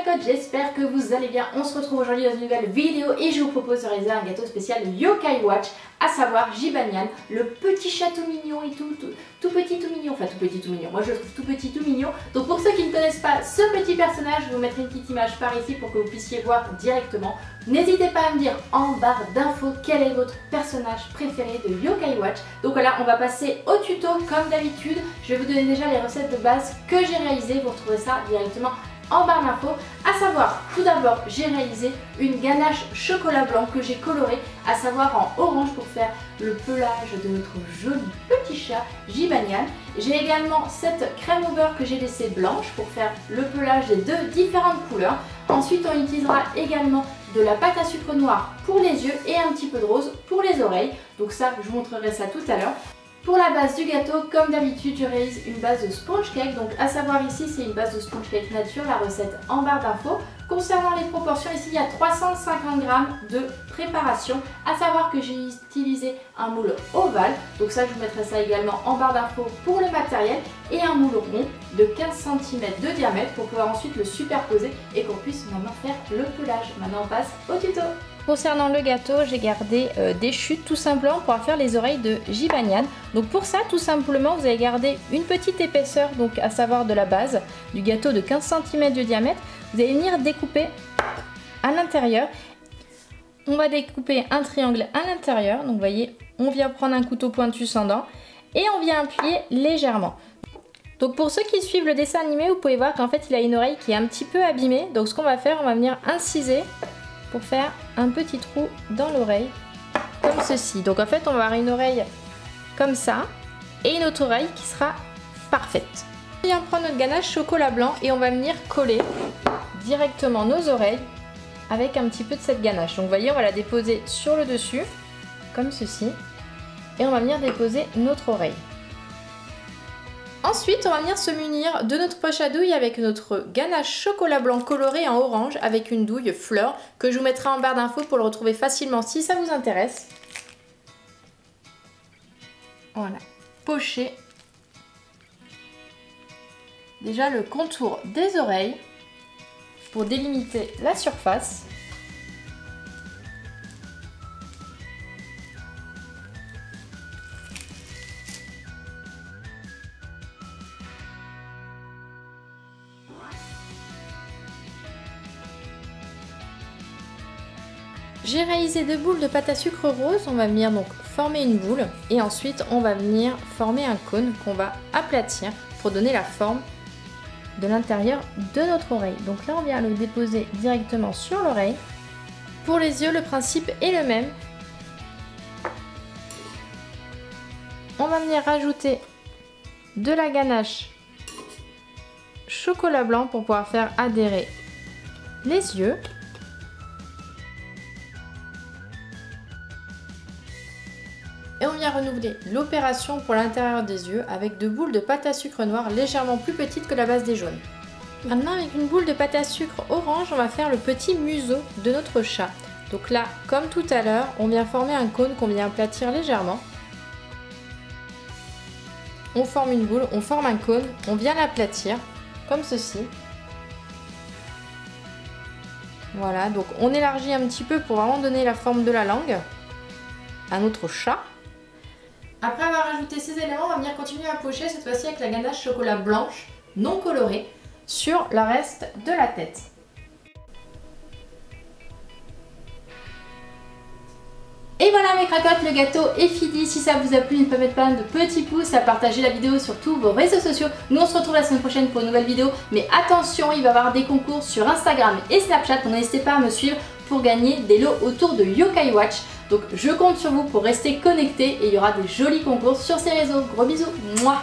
cracottes, j'espère que vous allez bien. On se retrouve aujourd'hui dans une nouvelle vidéo et je vous propose de réaliser un gâteau spécial Yokai Watch, à savoir Jibanyan, le petit chat tout mignon et tout petit tout mignon, enfin tout petit tout mignon, moi je le trouve tout petit tout mignon. Donc pour ceux qui ne connaissent pas ce petit personnage, je vous mettrai une petite image par ici pour que vous puissiez voir directement. N'hésitez pas à me dire en barre d'infos quel est votre personnage préféré de Yokai Watch. Donc voilà, on va passer au tuto comme d'habitude. Je vais vous donner déjà les recettes de base que j'ai réalisées, vous retrouvez ça directement en barre d'infos. À savoir, tout d'abord, j'ai réalisé une ganache chocolat blanc que j'ai colorée, à savoir en orange pour faire le pelage de notre joli petit chat Jibanyan. J'ai également cette crème au beurre que j'ai laissée blanche pour faire le pelage des deux différentes couleurs. Ensuite, on utilisera également de la pâte à sucre noir pour les yeux et un petit peu de rose pour les oreilles. Donc ça, je vous montrerai ça tout à l'heure. Pour la base du gâteau, comme d'habitude, je réalise une base de sponge cake. Donc à savoir ici, c'est une base de sponge cake nature, la recette en barre d'infos. Concernant les proportions, ici il y a 350 g de préparation. À savoir que j'ai utilisé un moule ovale. Donc ça, je vous mettrai ça également en barre d'infos pour le matériel. Et un moule rond de 15 cm de diamètre pour pouvoir ensuite le superposer et qu'on puisse maintenant faire le pelage. Maintenant on passe au tuto. Concernant le gâteau, j'ai gardé des chutes tout simplement pour faire les oreilles de Jibanyan. Donc pour ça, tout simplement, vous allez garder une petite épaisseur, donc à savoir de la base du gâteau de 15 cm de diamètre. Vous allez venir découper à l'intérieur. On va découper un triangle à l'intérieur. Donc vous voyez, on vient prendre un couteau pointu sans dents et on vient appuyer légèrement. Donc pour ceux qui suivent le dessin animé, vous pouvez voir qu'en fait il a une oreille qui est un petit peu abîmée. Donc ce qu'on va faire, on va venir inciser pour faire un petit trou dans l'oreille comme ceci. Donc en fait on va avoir une oreille comme ça et une autre oreille qui sera parfaite. On vient prendre notre ganache chocolat blanc et on va venir coller directement nos oreilles avec un petit peu de cette ganache. Donc vous voyez, on va la déposer sur le dessus comme ceci et on va venir déposer notre oreille. Ensuite, on va venir se munir de notre poche à douille avec notre ganache chocolat blanc coloré en orange avec une douille fleur que je vous mettrai en barre d'infos pour le retrouver facilement si ça vous intéresse. Voilà, pocher déjà le contour des oreilles pour délimiter la surface. J'ai réalisé deux boules de pâte à sucre rose, on va venir donc former une boule et ensuite on va venir former un cône qu'on va aplatir pour donner la forme de l'intérieur de notre oreille. Donc là on vient le déposer directement sur l'oreille. Pour les yeux, le principe est le même. On va venir rajouter de la ganache chocolat blanc pour pouvoir faire adhérer les yeux. Et on vient renouveler l'opération pour l'intérieur des yeux avec deux boules de pâte à sucre noir légèrement plus petites que la base des jaunes. Maintenant, avec une boule de pâte à sucre orange, on va faire le petit museau de notre chat. Donc là, comme tout à l'heure, on vient former un cône qu'on vient aplatir légèrement. On forme une boule, on forme un cône, on vient l'aplatir comme ceci. Voilà, donc on élargit un petit peu pour vraiment donner la forme de la langue à notre chat. Après avoir rajouté ces éléments, on va venir continuer à pocher cette fois-ci avec la ganache chocolat blanche non colorée sur le reste de la tête. Et voilà mes cracottes, le gâteau est fini. Si ça vous a plu, n'hésitez pas à mettre plein de petits pouces, à partager la vidéo sur tous vos réseaux sociaux. Nous on se retrouve la semaine prochaine pour une nouvelle vidéo. Mais attention, il va y avoir des concours sur Instagram et Snapchat, donc n'hésitez pas à me suivre pour gagner des lots autour de Yokai Watch. Donc je compte sur vous pour rester connectés et il y aura des jolis concours sur ces réseaux. Gros bisous, mouah.